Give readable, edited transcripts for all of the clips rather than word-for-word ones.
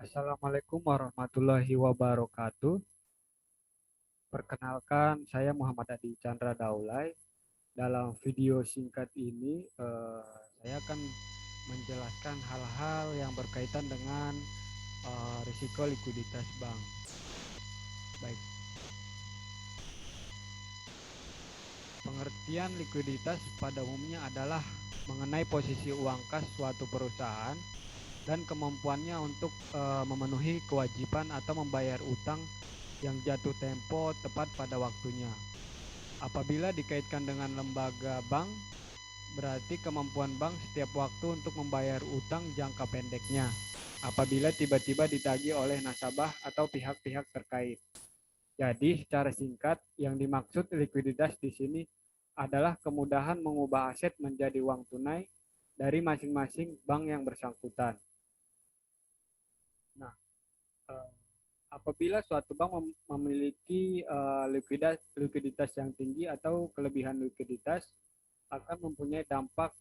Assalamualaikum warahmatullahi wabarakatuh. Perkenalkan, saya Muhammad Adi Chandra Daulay. Dalam video singkat ini, saya akan menjelaskan hal-hal yang berkaitan dengan risiko likuiditas bank. Baik, pengertian likuiditas pada umumnya adalah mengenai posisi uang kas suatu perusahaan dan kemampuannya untuk memenuhi kewajiban atau membayar utang yang jatuh tempo tepat pada waktunya. Apabila dikaitkan dengan lembaga bank, berarti kemampuan bank setiap waktu untuk membayar utang jangka pendeknya apabila tiba-tiba ditagih oleh nasabah atau pihak-pihak terkait. Jadi, secara singkat, yang dimaksud likuiditas di sini adalah kemudahan mengubah aset menjadi uang tunai dari masing-masing bank yang bersangkutan. Nah, apabila suatu bank memiliki likuiditas yang tinggi atau kelebihan likuiditas, akan mempunyai dampak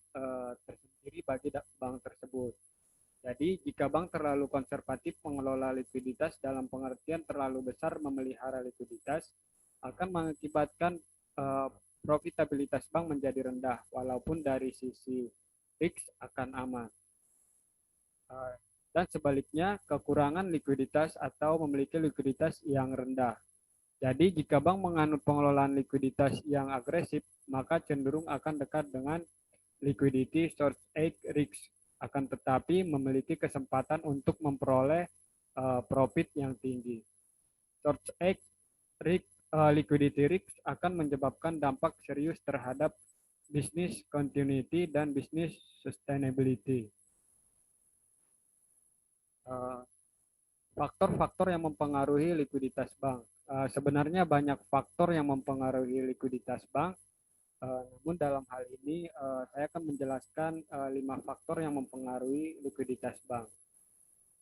tersendiri bagi bank tersebut. Jadi, jika bank terlalu konservatif mengelola likuiditas dalam pengertian terlalu besar memelihara likuiditas, akan mengakibatkan profitabilitas bank menjadi rendah, walaupun dari sisi risk akan aman. Dan sebaliknya, kekurangan likuiditas atau memiliki likuiditas yang rendah. Jadi, jika bank menganut pengelolaan likuiditas yang agresif, maka cenderung akan dekat dengan liquidity shortage risk, akan tetapi memiliki kesempatan untuk memperoleh profit yang tinggi. Shortage risk, liquidity risk akan menyebabkan dampak serius terhadap business continuity dan business sustainability. Faktor-faktor yang mempengaruhi likuiditas bank. Sebenarnya banyak faktor yang mempengaruhi likuiditas bank, namun dalam hal ini saya akan menjelaskan 5 faktor yang mempengaruhi likuiditas bank.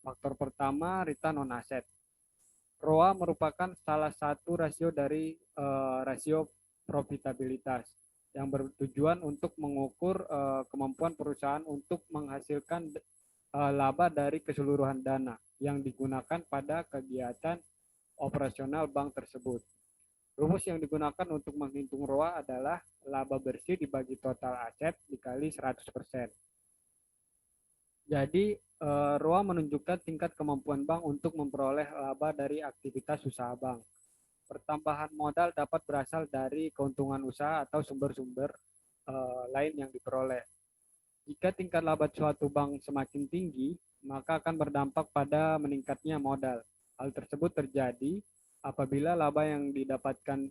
Faktor pertama, return on asset. ROA merupakan salah satu rasio dari rasio profitabilitas yang bertujuan untuk mengukur kemampuan perusahaan untuk menghasilkan laba dari keseluruhan dana yang digunakan pada kegiatan operasional bank tersebut. Rumus yang digunakan untuk menghitung ROA adalah laba bersih dibagi total aset dikali 100%. Jadi, ROA menunjukkan tingkat kemampuan bank untuk memperoleh laba dari aktivitas usaha bank. Pertambahan modal dapat berasal dari keuntungan usaha atau sumber-sumber lain yang diperoleh. Jika tingkat laba suatu bank semakin tinggi, maka akan berdampak pada meningkatnya modal. Hal tersebut terjadi apabila laba yang didapatkan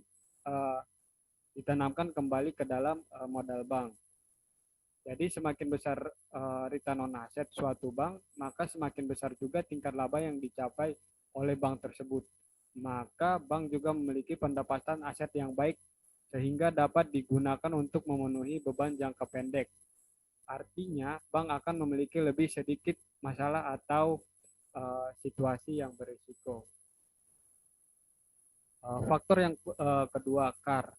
ditanamkan kembali ke dalam modal bank. Jadi semakin besar return on asset suatu bank, maka semakin besar juga tingkat laba yang dicapai oleh bank tersebut. Maka bank juga memiliki pendapatan aset yang baik sehingga dapat digunakan untuk memenuhi beban jangka pendek. Artinya bank akan memiliki lebih sedikit masalah atau situasi yang berisiko. Faktor yang kedua, CAR.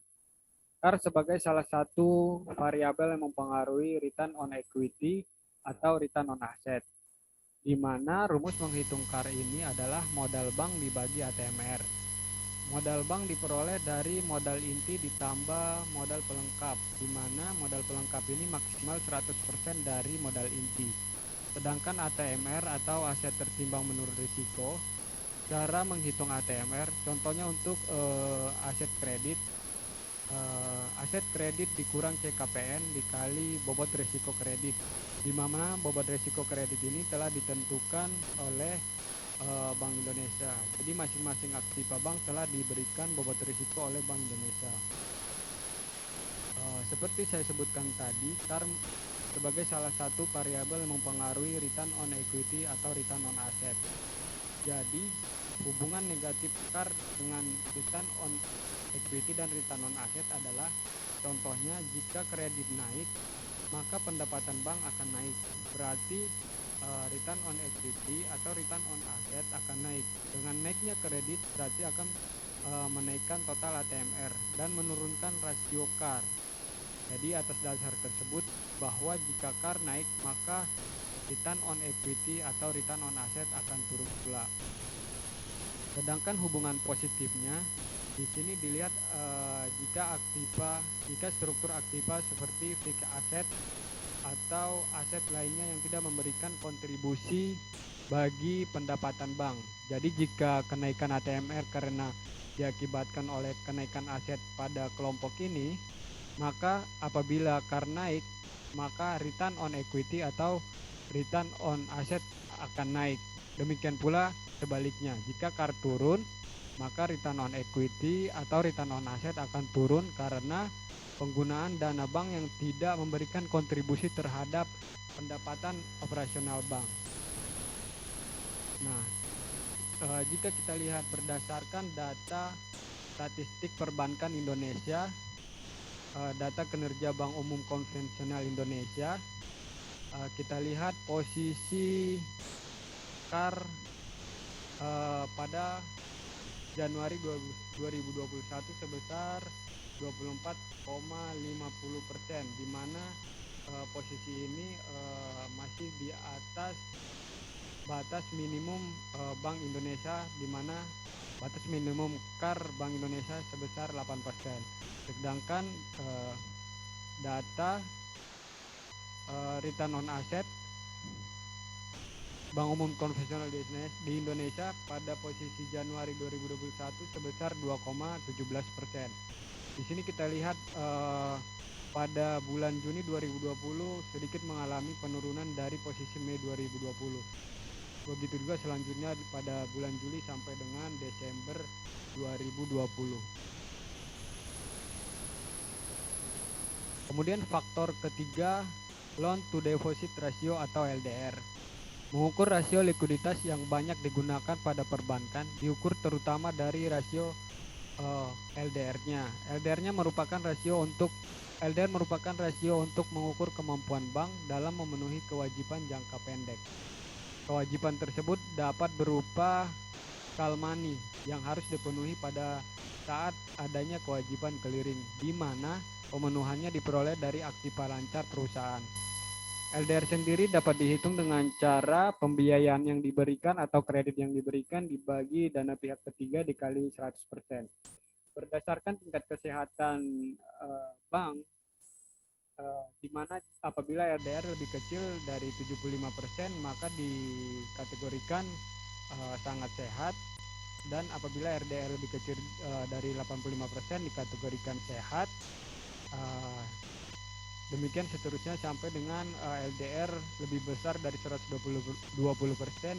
CAR sebagai salah satu variabel yang mempengaruhi return on equity atau return on asset, di mana rumus menghitung CAR ini adalah modal bank dibagi ATMR. Modal bank diperoleh dari modal inti ditambah modal pelengkap, di mana modal pelengkap ini maksimal 100% dari modal inti. Sedangkan ATMR atau aset tertimbang menurut risiko, cara menghitung ATMR, contohnya untuk aset kredit, aset kredit dikurang CKPN dikali bobot risiko kredit, di mana bobot risiko kredit ini telah ditentukan oleh Bank Indonesia. Jadi masing-masing aktiva bank telah diberikan bobot risiko oleh Bank Indonesia. Seperti saya sebutkan tadi, CAR sebagai salah satu variabel yang mempengaruhi return on equity atau return on asset. Jadi hubungan negatif CAR dengan return on equity dan return on asset adalah, contohnya jika kredit naik, maka pendapatan bank akan naik. Berarti return on equity atau return on asset akan naik. Dengan naiknya kredit berarti akan menaikkan total ATMR dan menurunkan rasio CAR. Jadi atas dasar tersebut bahwa jika CAR naik maka return on equity atau return on asset akan turun pula. Sedangkan hubungan positifnya di sini dilihat jika struktur aktiva seperti fixed asset atau aset lainnya yang tidak memberikan kontribusi bagi pendapatan bank. Jadi jika kenaikan ATMR karena diakibatkan oleh kenaikan aset pada kelompok ini, maka apabila CAR naik, maka return on equity atau return on asset akan naik. Demikian pula sebaliknya, jika CAR turun, maka return on equity atau return on asset akan turun karena penggunaan dana bank yang tidak memberikan kontribusi terhadap pendapatan operasional bank. Nah, jika kita lihat berdasarkan data statistik perbankan Indonesia, data kinerja Bank Umum Konvensional Indonesia, kita lihat posisi CAR pada Januari 2021 sebesar 24,50%, di mana posisi ini masih di atas batas minimum Bank Indonesia, di mana batas minimum CAR Bank Indonesia sebesar 8%. Sedangkan data return on asset Bank Umum Konvensional di Indonesia pada posisi Januari 2021 sebesar 2,17%. Di sini kita lihat pada bulan Juni 2020 sedikit mengalami penurunan dari posisi Mei 2020. Begitu juga selanjutnya pada bulan Juli sampai dengan Desember 2020. Kemudian faktor ketiga, loan to deposit ratio atau LDR. Mengukur rasio likuiditas yang banyak digunakan pada perbankan diukur terutama dari rasio LDR-nya. LDR merupakan rasio untuk mengukur kemampuan bank dalam memenuhi kewajiban jangka pendek. Kewajiban tersebut dapat berupa call money yang harus dipenuhi pada saat adanya kewajiban clearing, di mana pemenuhannya diperoleh dari aktiva lancar perusahaan. LDR sendiri dapat dihitung dengan cara pembiayaan yang diberikan atau kredit yang diberikan dibagi dana pihak ketiga dikali 100%. Berdasarkan tingkat kesehatan bank, di mana apabila LDR lebih kecil dari 75% maka dikategorikan sangat sehat, dan apabila LDR lebih kecil dari 85% dikategorikan sehat. Demikian seterusnya sampai dengan LDR lebih besar dari 120%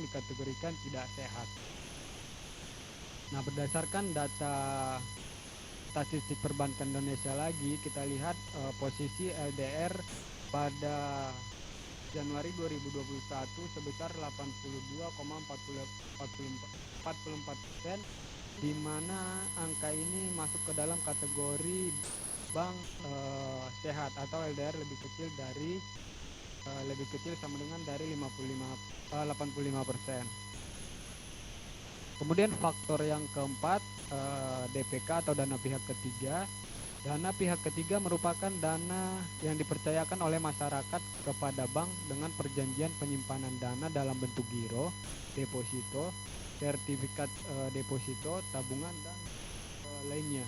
dikategorikan tidak sehat. Nah, berdasarkan data statistik perbankan Indonesia lagi, kita lihat posisi LDR pada Januari 2021 sebesar 82,44%, di mana angka ini masuk ke dalam kategori bank sehat atau LDR lebih kecil sama dengan dari 85%. Kemudian faktor yang keempat, DPK atau dana pihak ketiga. Dana pihak ketiga merupakan dana yang dipercayakan oleh masyarakat kepada bank dengan perjanjian penyimpanan dana dalam bentuk giro, deposito, sertifikat deposito, tabungan, dan lainnya.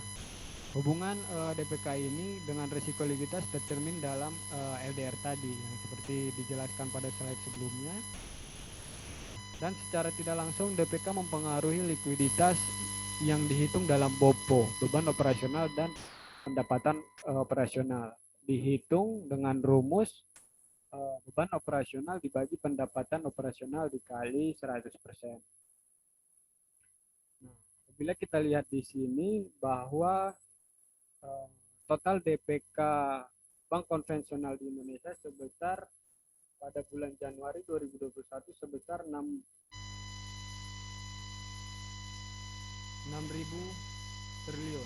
Hubungan DPK ini dengan risiko likuiditas tercermin dalam LDR tadi yang seperti dijelaskan pada slide sebelumnya. Dan secara tidak langsung DPK mempengaruhi likuiditas yang dihitung dalam BOPO, beban operasional dan pendapatan operasional. Dihitung dengan rumus beban operasional dibagi pendapatan operasional dikali 100%. Nah, bila kita lihat di sini bahwa total DPK bank konvensional di Indonesia sebesar pada bulan Januari 2021 sebesar 6.000 triliun,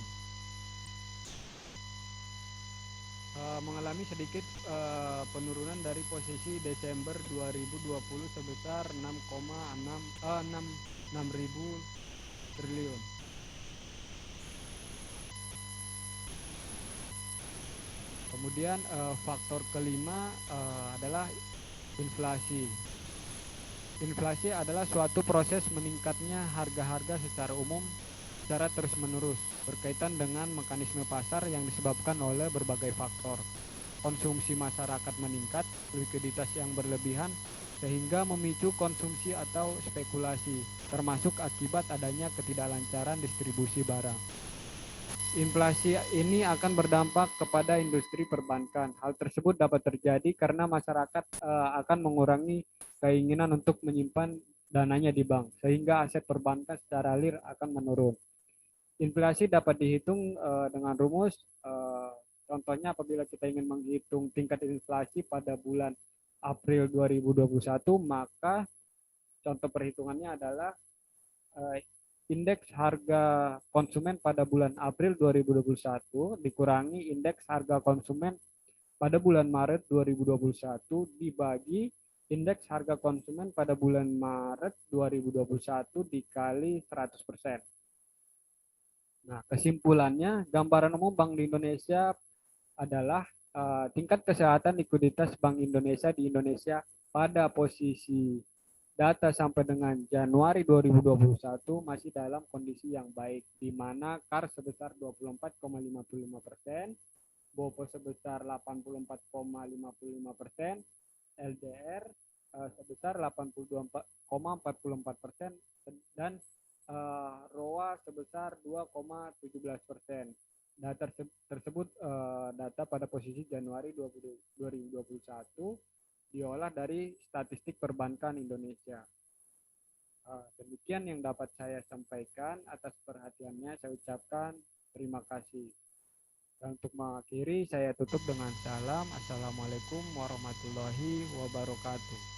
mengalami sedikit penurunan dari posisi Desember 2020 sebesar 6.000 triliun. Kemudian faktor kelima adalah Inflasi. Inflasi adalah suatu proses meningkatnya harga-harga secara umum secara terus-menerus berkaitan dengan mekanisme pasar yang disebabkan oleh berbagai faktor. Konsumsi masyarakat meningkat, likuiditas yang berlebihan, sehingga memicu konsumsi atau spekulasi, termasuk akibat adanya ketidaklancaran distribusi barang. Inflasi ini akan berdampak kepada industri perbankan. Hal tersebut dapat terjadi karena masyarakat akan mengurangi keinginan untuk menyimpan dananya di bank, sehingga aset perbankan secara real akan menurun. Inflasi dapat dihitung dengan rumus, contohnya apabila kita ingin menghitung tingkat inflasi pada bulan April 2021, maka contoh perhitungannya adalah indeks harga konsumen pada bulan April 2021 dikurangi indeks harga konsumen pada bulan Maret 2021 dibagi indeks harga konsumen pada bulan Maret 2021 dikali 100%. Nah, kesimpulannya, gambaran umum Bank Indonesia adalah tingkat kesehatan likuiditas Bank Indonesia di Indonesia pada posisi data sampai dengan Januari 2021 masih dalam kondisi yang baik, di mana KAR sebesar 24,55%, BOPO sebesar 84,55%, LDR sebesar 82,44%, dan ROA sebesar 2,17%. Data tersebut data pada posisi Januari 2021 diolah dari statistik perbankan Indonesia. Demikian yang dapat saya sampaikan. Atas perhatiannya saya ucapkan terima kasih. Dan untuk mengakhiri saya tutup dengan salam. Assalamualaikum warahmatullahi wabarakatuh.